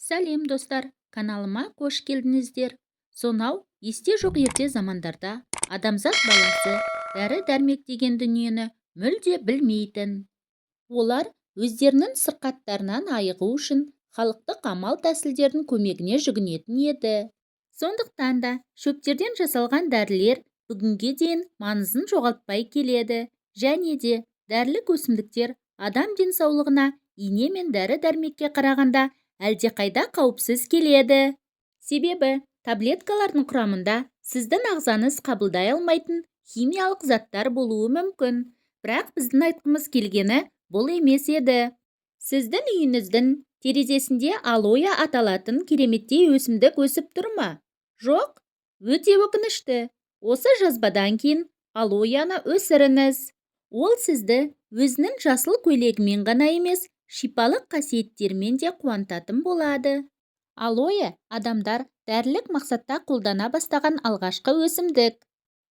Сәлем достар, каналыма қош келдіңіздер. Сонау есте жоқ ерте замандарда адамзат баласы дәрі-дәрмек деген дүниені мүлде білмейтін. Олар өздерінің сырқаттарынан айығу үшін халықтық амал тәсілдердің көмегіне жүгінетін еді. Сондықтан да шөптерден жасалған дәрілер бүгінге дейін маңызын жоғалтпай келеді. Және де дәрілік өсімдіктер адам денсаулығына ине мен дәрі-дәрмекке қарағанда әлдеқайда қауіпсіз келеді. Себебі таблеткалардың құрамында сіздің ағзаңыз қабылдай алмайтын химиялық заттар болуы мүмкін. Бірақ біздің айтқымыз келгені бұл емес еді. Сіздің үйіңіздің терезесінде алоэ аталатын кереметтей өсімдік өсіп тұр ма? Жоқ? Өте өкінішті. Осы жазбадан кейін алоэны өсіріңіз. Ол сізді өзінің жасыл көйлегімен ғана емес, шипалық қасиеттермен де қуантатын болады. Алоэ адамдар дәрілік мақсатта қолдана бастаған алғашқы өсімдік.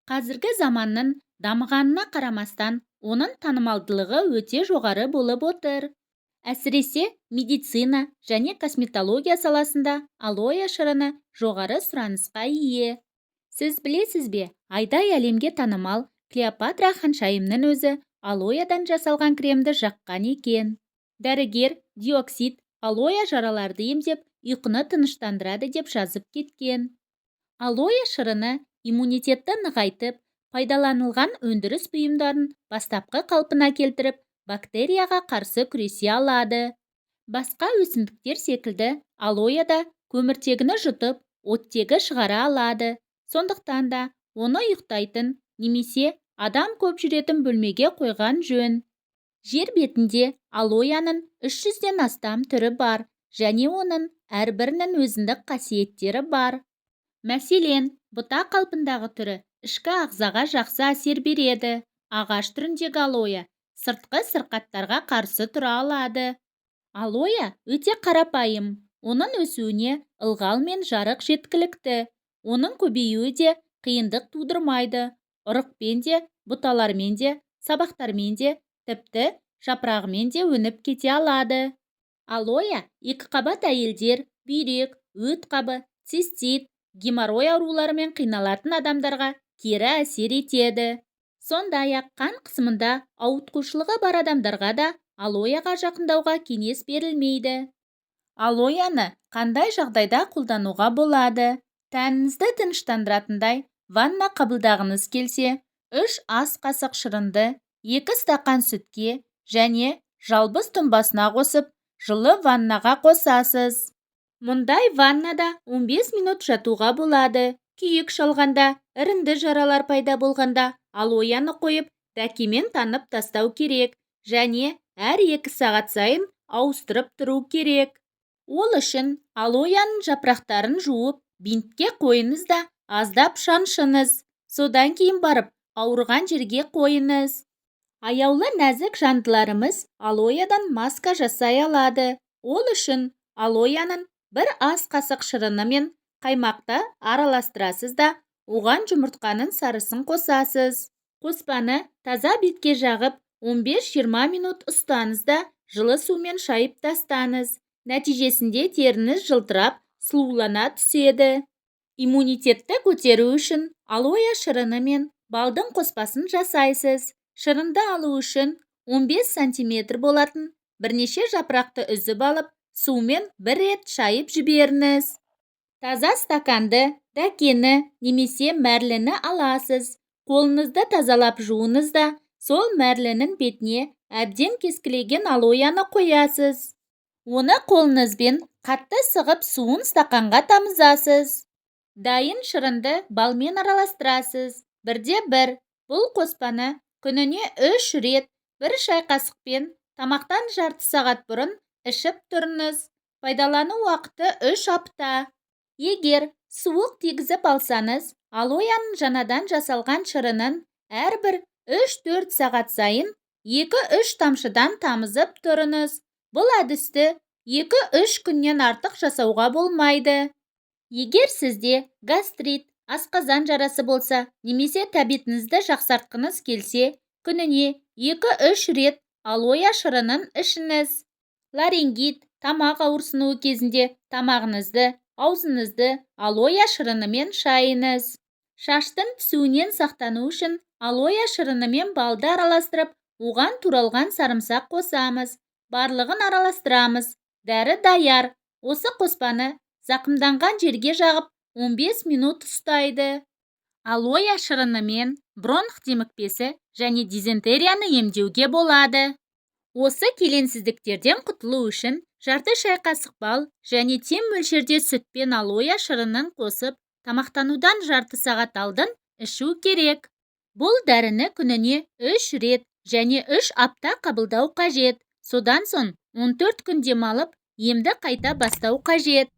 Қазіргі заманның дамығанына қарамастан, оның танымалдылығы өте жоғары болып отыр. Әсіресе медицина және косметология саласында алоэ шырыны жоғары сұранысқа ие. Сіз білесіз бе, айдай әлемге танымал Клеопатра ханшайымның өзі алоэдан жасалған кремді жаққан екен. Дәрігер диоксид алоэ жараларды емдеп, ұйқыны тыныштандырады деп жазып кеткен. Алоэ шырыны иммунитетті нығайтып, пайдаланылған өндіріс бұйымдарын бастапқы қалпына келтіріп, бактерияға қарсы күресе алады. Басқа өсімдіктер секілді алоэ да көміртегіні жұтып, оттегі шығара алады. Сондықтан да оны ұйықтайтын немесе адам көп жүретін бөлмеге қойған жөн. Жер бетінде алоэның 300-ден астам түрі бар, және оның әрбірінің өзіндік қасиеттері бар. Мәселен, бұта қалпындағы түрі ішкі ағзаға жақсы әсер береді. Ағаш түріндегі алоэ сыртқы сырқаттарға қарсы тұра алады. Алоэ өте қарапайым. Оның өсуіне ылғал мен жарық жеткілікті. Оның көбеюі де қиындық тудырмайды. Ұрықпен де, бұталармен де, сабақтармен де, тіпті жапырағымен де өніп кете алады. Алоэ екі қабат әйелдер, бүйрек, өт қабы, цистит, геморрой ауруларымен қиналатын адамдарға кері әсер етеді. Сондай-ақ қан қысымында ауытқушылығы бар адамдарға да алоэға жақындауға кеңес берілмейді. Алоэны қандай жағдайда қолдануға болады? Тәніңізді тыныштандыратындай ванна қабылдағыңыз келсе, 3 ас қасық шырынды 2 стақан сүтке және жалбыз тұнбасына қосып, жылы ваннаға қосасыз. Мұндай ваннада 15 минут жатуға болады. Күйік шалғанда, іріңді жаралар пайда болғанда алоэны қойып, дәкемен таңып тастау керек, және әр 2 сағат сайын ауыстырып тұру керек. Ол үшін алоэның жапырақтарын жуып, бинтке қойыңыз да аздап шаншыңыз. Содан кейін барып, ауырған жерге қойыңыз. Аяулы нәзік жандыларымыз алоэдан маска жасай алады. Ол үшін алоэның 1 ас қасық шырыны мен қаймақты араластырасыз да, оған жұмыртқаның сарысын қосасыз. Қоспаны таза бетке жағып, 15-20 минут ұстаңыз да, жылы сумен шайып тастаңыз. Нәтижесінде теріңіз жылтырап, сұлулана түседі. Иммунитетті көтеру үшін алоэ шырыны мен балдың қоспасын жасайсыз. Шырынды алу үшін 15 см болатын бірнеше жапырақты үзіп алып, сумен 1 рет шайып жіберіңіз. Таза стаканды, дәкені немесе мәрліні аласыз. Қолыңызды тазалап жуыңыз да, сол мәрлінің бетіне әбден кескілеген алоэны қоясыз. Оны қолыңызбен қатты сығып суын стақанға тамызасыз. Дайын шырынды балмен араластырасыз. 1-1. Бұл қоспаны күніне 3 рет 1 шай қасықпен тамақтан жарты сағат бұрын ішіп тұрыңыз. Пайдалану уақыты 3 апта. Егер суық тигізіп алсаңыз, алоэның жаңадан жасалған шырынын әрбір 3-4 сағат сайын 2-3 тамшыдан тамызып тұрыңыз. Бұл әдісті 2-3 күннен артық жасауға болмайды. Егер сізде гастрит, асқазан жарасы болса, немесе тәбетіңізді жақсартқыңыз келсе, күніне 2-3 рет алоэ шырынын ішіңіз. Ларингит, Тамақ ауырсынуы кезінде тамағыңызды, аузыңызды алоэ шырынымен шайыңыз. Шаштың түсуінен сақтану үшін алоэ шырыны мен балды араластырып, оған туралған сарымсақ қосамыз. Барлығын араластырамыз. Дәрі даяр. Осы қоспаны зақымданған жерге жағып 15 минут ұстайды. Алоэ шырынымен бронх демікпесі және дизентерияны емдеуге болады. Осы келеңсіздіктерден құтылу үшін жарты шай қасық бал және тең мөлшерде сүт пен алоэ шырынын қосып, тамақтанудан жарты сағат алдын ішу керек. Бұл дәріні күніне 3 рет және 3 апта қабылдау қажет. Содан соң 14 күн демалып, емді қайта бастау қажет.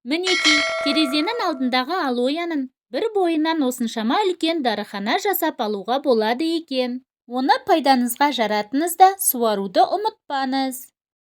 Мінеки, терезенің алдындағы алоэның бір бойынан осыншама үлкен дәріхана жасап алуға болады екен. Оны пайдаңызға жаратыңыз да суаруды ұмытпаңыз.